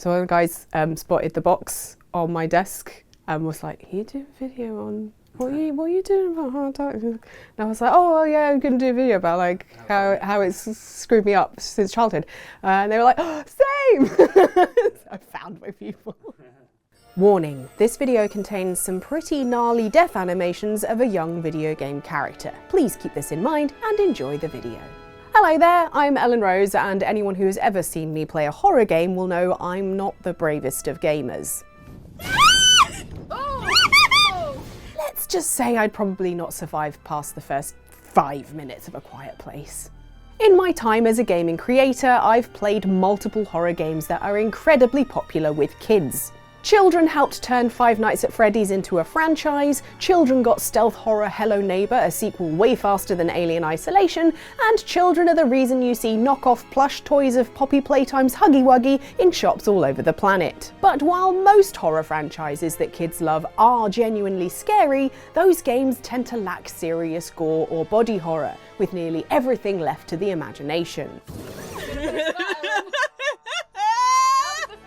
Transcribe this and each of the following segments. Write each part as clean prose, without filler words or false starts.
So one of the guys spotted the box on my desk and was like, "You do a video on what are you doing about hard darkness?" And I was like, "Oh well, yeah, I'm gonna do a video about like how it's screwed me up since childhood." And they were like, "Oh, same." I found my people. Warning, this video contains some pretty gnarly death animations of a young video game character. Please keep this in mind and enjoy the video. Hello there, I'm Ellen Rose, and anyone who has ever seen me play a horror game will know I'm not the bravest of gamers. Let's just say I'd probably not survive past the first 5 minutes of A Quiet Place. In my time as a gaming creator, I've played multiple horror games that are incredibly popular with kids. Children helped turn Five Nights at Freddy's into a franchise, children got stealth horror Hello Neighbor a sequel way faster than Alien Isolation, and children are the reason you see knockoff plush toys of Poppy Playtime's Huggy Wuggy in shops all over the planet. But while most horror franchises that kids love are genuinely scary, those games tend to lack serious gore or body horror, with nearly everything left to the imagination.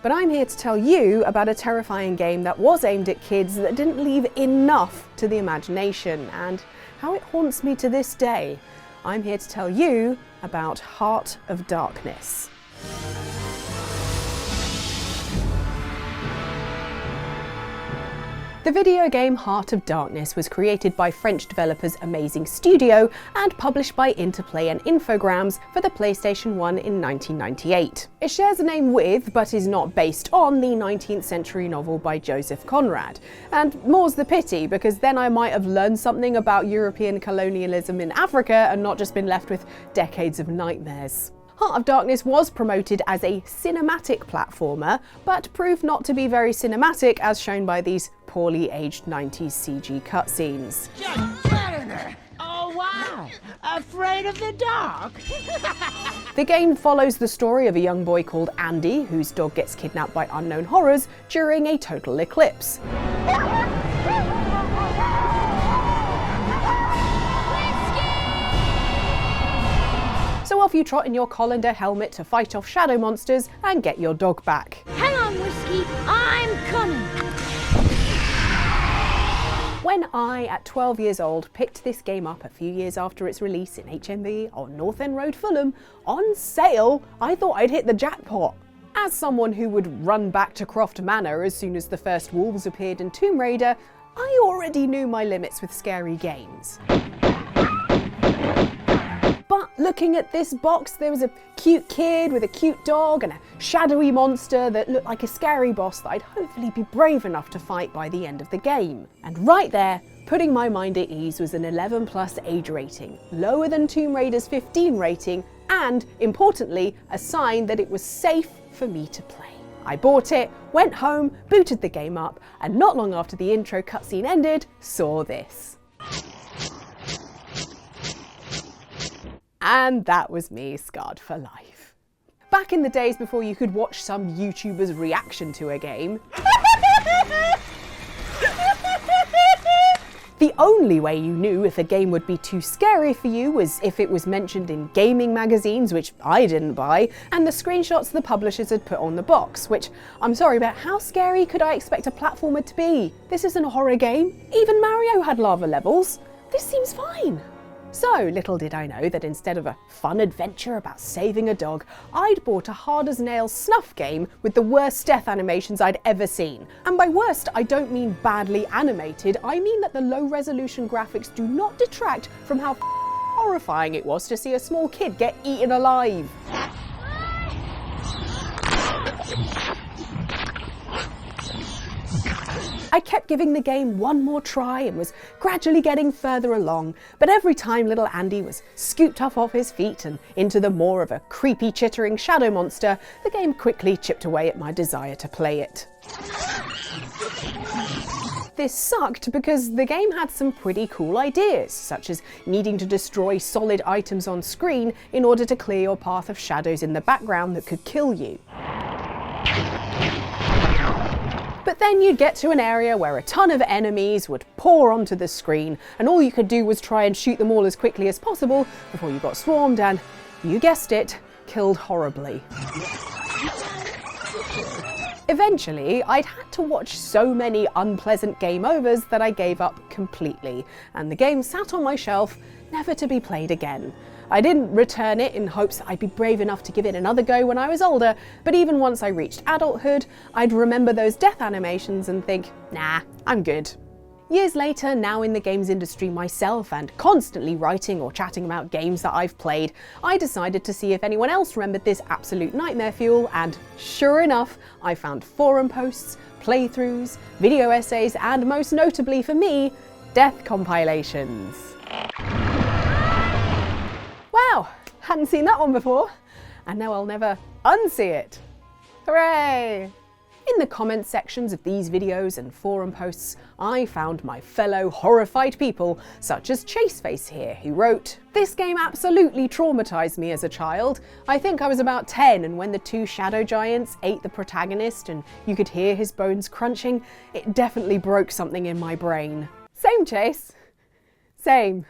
But I'm here to tell you about a terrifying game that was aimed at kids that didn't leave enough to the imagination, and how it haunts me to this day. I'm here to tell you about Heart of Darkness. The video game Heart of Darkness was created by French developers Amazing Studio and published by Interplay and Infogrames for the PlayStation 1 in 1998. It shares a name with, but is not based on, the 19th century novel by Joseph Conrad. And more's the pity, because then I might have learned something about European colonialism in Africa and not just been left with decades of nightmares. Heart of Darkness was promoted as a cinematic platformer, but proved not to be very cinematic as shown by these poorly aged 90s CG cutscenes. Just get in there! Oh wow! Afraid of the dark? The game follows the story of a young boy called Andy, whose dog gets kidnapped by unknown horrors during a total eclipse. So off you trot in your colander helmet to fight off shadow monsters and get your dog back. Hang on, Whiskey, I'm coming! When I, at 12 years old, picked this game up a few years after its release in HMV on North End Road, Fulham, on sale, I thought I'd hit the jackpot. As someone who would run back to Croft Manor as soon as the first wolves appeared in Tomb Raider, I already knew my limits with scary games. But looking at this box, there was a cute kid with a cute dog and a shadowy monster that looked like a scary boss that I'd hopefully be brave enough to fight by the end of the game. And right there, putting my mind at ease, was an 11+ age rating, lower than Tomb Raider's 15 rating, and, importantly, a sign that it was safe for me to play. I bought it, went home, booted the game up, and not long after the intro cutscene ended, saw this. And that was me scarred for life. Back in the days before you could watch some YouTuber's reaction to a game, the only way you knew if a game would be too scary for you was if it was mentioned in gaming magazines, which I didn't buy, and the screenshots the publishers had put on the box, which, I'm sorry, but how scary could I expect a platformer to be? This isn't a horror game. Even Mario had lava levels. This seems fine. So, little did I know that instead of a fun adventure about saving a dog, I'd bought a hard-as-nails snuff game with the worst death animations I'd ever seen. And by worst, I don't mean badly animated, I mean that the low-resolution graphics do not detract from how horrifying it was to see a small kid get eaten alive. I kept giving the game one more try and was gradually getting further along, but every time little Andy was scooped up off his feet and into the maw of a creepy chittering shadow monster, the game quickly chipped away at my desire to play it. This sucked because the game had some pretty cool ideas, such as needing to destroy solid items on screen in order to clear your path of shadows in the background that could kill you. But then you'd get to an area where a ton of enemies would pour onto the screen, and all you could do was try and shoot them all as quickly as possible before you got swarmed and, you guessed it, killed horribly. Eventually, I'd had to watch so many unpleasant game overs that I gave up completely, and the game sat on my shelf, never to be played again. I didn't return it in hopes that I'd be brave enough to give it another go when I was older, but even once I reached adulthood, I'd remember those death animations and think, nah, I'm good. Years later, now in the games industry myself and constantly writing or chatting about games that I've played, I decided to see if anyone else remembered this absolute nightmare fuel, and sure enough, I found forum posts, playthroughs, video essays, and most notably for me, death compilations. Wow, hadn't seen that one before, and now I'll never unsee it. Hooray! In the comments sections of these videos and forum posts, I found my fellow horrified people, such as Chaseface here, who wrote, "This game absolutely traumatized me as a child. I think I was about 10, and when the two shadow giants ate the protagonist and you could hear his bones crunching, it definitely broke something in my brain." Same, Chase. Same.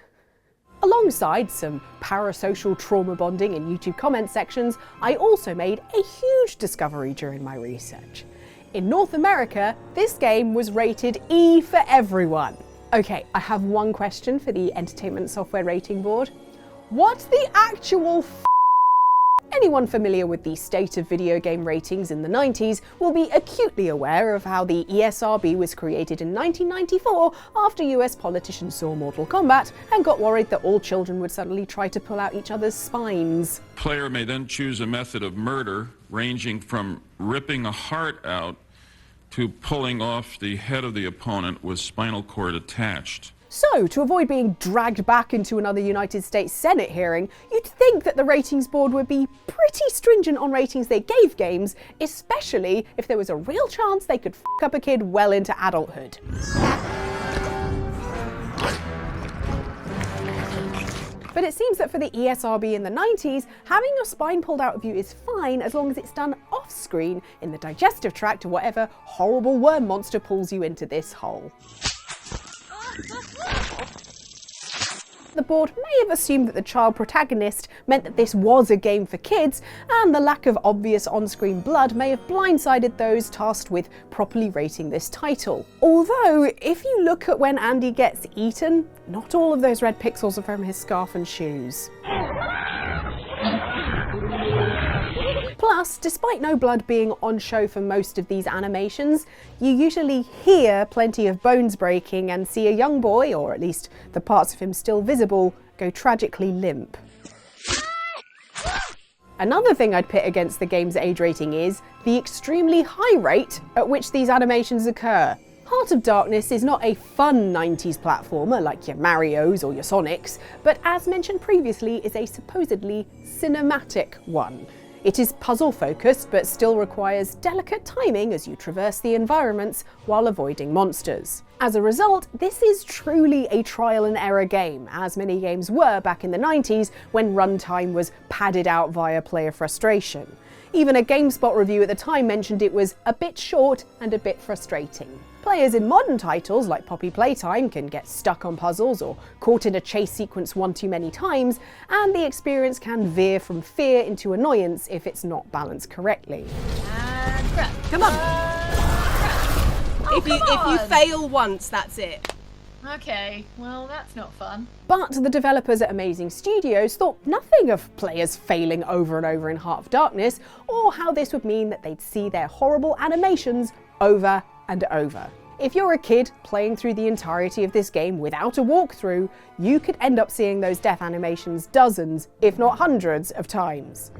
Alongside some parasocial trauma bonding in YouTube comment sections, I also made a huge discovery during my research. In North America, this game was rated E for everyone. Okay, I have one question for the Entertainment Software Rating Board. What's the actual Anyone familiar with the state of video game ratings in the 90s will be acutely aware of how the ESRB was created in 1994 after US politicians saw Mortal Kombat and got worried that all children would suddenly try to pull out each other's spines. Player may then choose a method of murder ranging from ripping a heart out to pulling off the head of the opponent with spinal cord attached. So, to avoid being dragged back into another United States Senate hearing, you'd think that the ratings board would be pretty stringent on ratings they gave games, especially if there was a real chance they could f*** up a kid well into adulthood. But it seems that for the ESRB in the 90s, having your spine pulled out of you is fine as long as it's done off-screen in the digestive tract or whatever horrible worm monster pulls you into this hole. The board may have assumed that the child protagonist meant that this was a game for kids, and the lack of obvious on-screen blood may have blindsided those tasked with properly rating this title. Although, if you look at when Andy gets eaten, not all of those red pixels are from his scarf and shoes. Plus, despite no blood being on show for most of these animations, you usually hear plenty of bones breaking and see a young boy, or at least the parts of him still visible, go tragically limp. Another thing I'd pit against the game's age rating is the extremely high rate at which these animations occur. Heart of Darkness is not a fun 90s platformer like your Marios or your Sonics, but as mentioned previously is a supposedly cinematic one. It is puzzle-focused, but still requires delicate timing as you traverse the environments while avoiding monsters. As a result, this is truly a trial-and-error game, as many games were back in the 90s when runtime was padded out via player frustration. Even a GameSpot review at the time mentioned it was a bit short and a bit frustrating. Players in modern titles like Poppy Playtime can get stuck on puzzles or caught in a chase sequence one too many times, and the experience can veer from fear into annoyance if it's not balanced correctly. Come on! If you fail once, that's it. Okay, well that's not fun. But the developers at Amazing Studios thought nothing of players failing over and over in Heart of Darkness, or how this would mean that they'd see their horrible animations over and over. If you're a kid playing through the entirety of this game without a walkthrough, you could end up seeing those death animations dozens, if not hundreds, of times.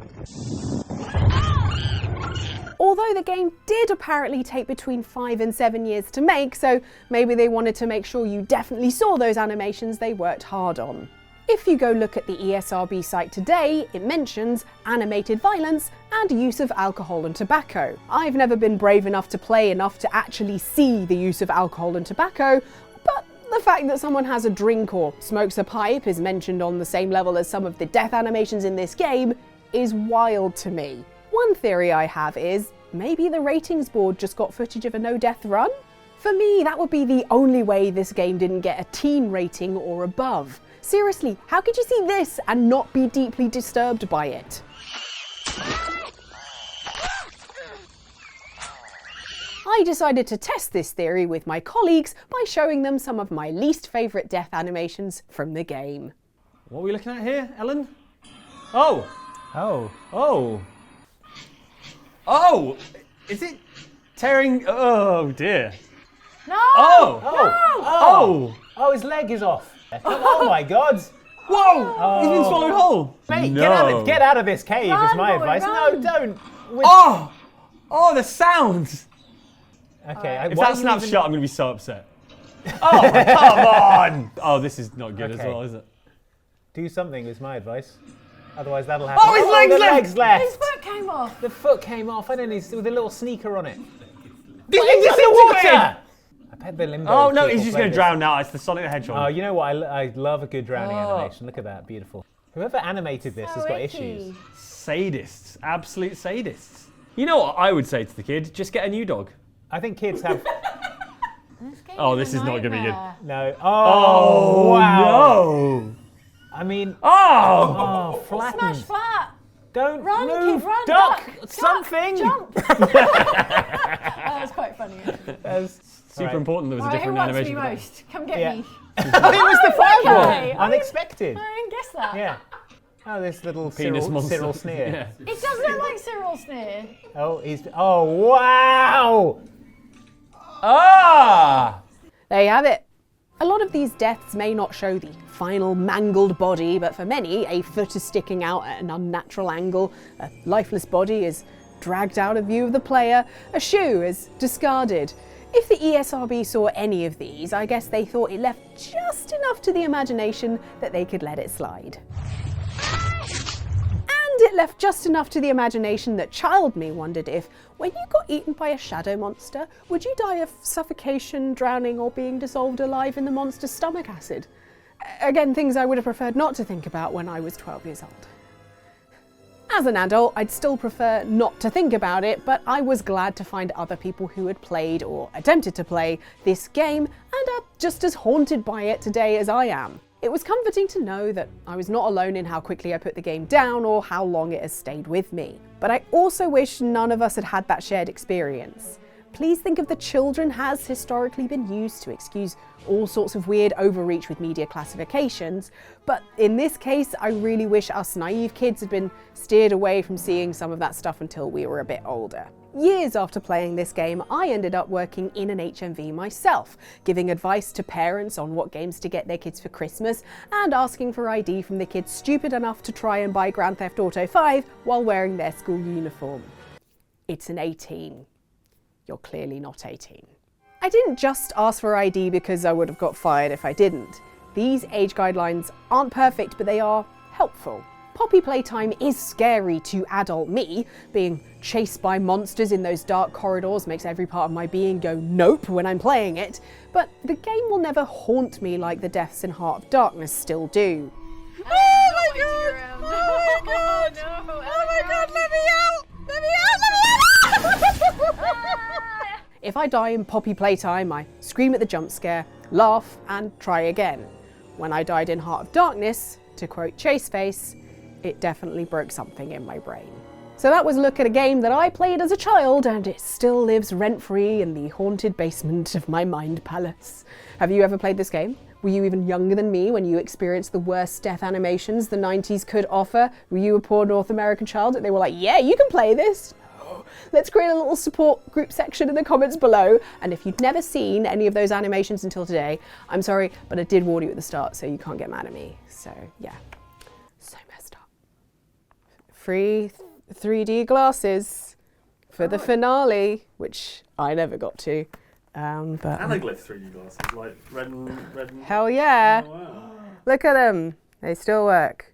Although the game did apparently take between 5 and 7 years to make, so maybe they wanted to make sure you definitely saw those animations they worked hard on. If you go look at the ESRB site today, it mentions animated violence and use of alcohol and tobacco. I've never been brave enough to play enough to actually see the use of alcohol and tobacco, but the fact that someone has a drink or smokes a pipe is mentioned on the same level as some of the death animations in this game is wild to me. One theory I have is maybe the ratings board just got footage of a no-death run? For me, that would be the only way this game didn't get a teen rating or above. Seriously, how could you see this and not be deeply disturbed by it? I decided to test this theory with my colleagues by showing them some of my least favourite death animations from the game. What are we looking at here, Ellen? Oh! Oh. Oh! Oh! Is it tearing? Oh dear. No! Oh! Oh! Oh, his leg is off. Oh my God! Whoa! He's been swallowed whole. Mate, No. get out of this cave is my boy, advice. run. No, don't. Oh! Oh, the sounds! Okay. If that snaps shut, I'm going to be so upset. Oh, come on! Oh, this is not good as Okay. well, is it? Do something is my advice. Otherwise that'll happen. Oh, his leg's the left! leg's left! His foot came off. The foot came off. I don't know, with a little sneaker on it. He's It's underwater! I bet the limbo. Oh no, people he's just play going to this. drown now. It's the Sonic the Oh, Hedgehog. you know what? I love a good drowning animation. Look at that, beautiful. Whoever animated this has got issues. Sadists. Absolute sadists. You know what I would say to the kid? Just get a new dog. I think kids have Oh, this is not going to be good. no. Oh, wow. No! I mean, Oh! oh, flatten. Smash flat. Don't Run, move. kid, run. Duck. Duck, Something. Jump. That was quite funny. Actually. Super Right. important there was a Right, who different wants me animation. for that. most? Come get Yeah. me. It was the fireball. Okay, Unexpected. I didn't guess that. Yeah. Oh, this little Penis monster. Cyril sneer. Yeah. It does look like Cyril Sneer. Oh, oh, wow. Ah! There you have it. A lot of these deaths may not show the final mangled body, but for many, a foot is sticking out at an unnatural angle, a lifeless body is dragged out of view of the player, a shoe is discarded. If the ESRB saw any of these, I guess they thought it left just enough to the imagination that they could let it slide. And it left just enough to the imagination that child me wondered if, when you got eaten by a shadow monster, would you die of suffocation, drowning, or being dissolved alive in the monster's stomach acid? Again, things I would have preferred not to think about when I was 12 years old. As an adult, I'd still prefer not to think about it, but I was glad to find other people who had played or attempted to play this game and are just as haunted by it today as I am. It was comforting to know that I was not alone in how quickly I put the game down or how long it has stayed with me. But I also wish none of us had had that shared experience. Please think of the children has historically been used to excuse all sorts of weird overreach with media classifications, but in this case, I really wish us naive kids had been steered away from seeing some of that stuff until we were a bit older. Years after playing this game, I ended up working in an HMV myself, giving advice to parents on what games to get their kids for Christmas and asking for ID from the kids stupid enough to try and buy Grand Theft Auto 5 while wearing their school uniform. It's an 18. You're clearly not 18. I didn't just ask for ID because I would have got fired if I didn't. These age guidelines aren't perfect, but they are helpful. Poppy playtime is scary to adult me. Being chased by monsters in those dark corridors makes every part of my being go nope when I'm playing it, but the game will never haunt me like the deaths in Heart of Darkness still do. Oh my god! Oh my god! No! Oh my god! Let me out! Let me out! Let me out! If I die in Poppy playtime, I scream at the jump scare, laugh, and try again. When I died in Heart of Darkness, to quote Chaseface, it definitely broke something in my brain. So that was a look at a game that I played as a child, and it still lives rent-free in the haunted basement of my mind palace. Have you ever played this game? Were you even younger than me when you experienced the worst death animations the 90s could offer? Were you a poor North American child that they were like, yeah, you can play this? Let's create a little support group section in the comments below. And if you've never seen any of those animations until today, I'm sorry, but I did warn you at the start, so you can't get mad at me. So yeah, so messed up. Free 3D glasses for the finale, which I never got to. But Anaglyph 3D glasses, like red and... hell yeah. Oh, wow. Look at them. They still work.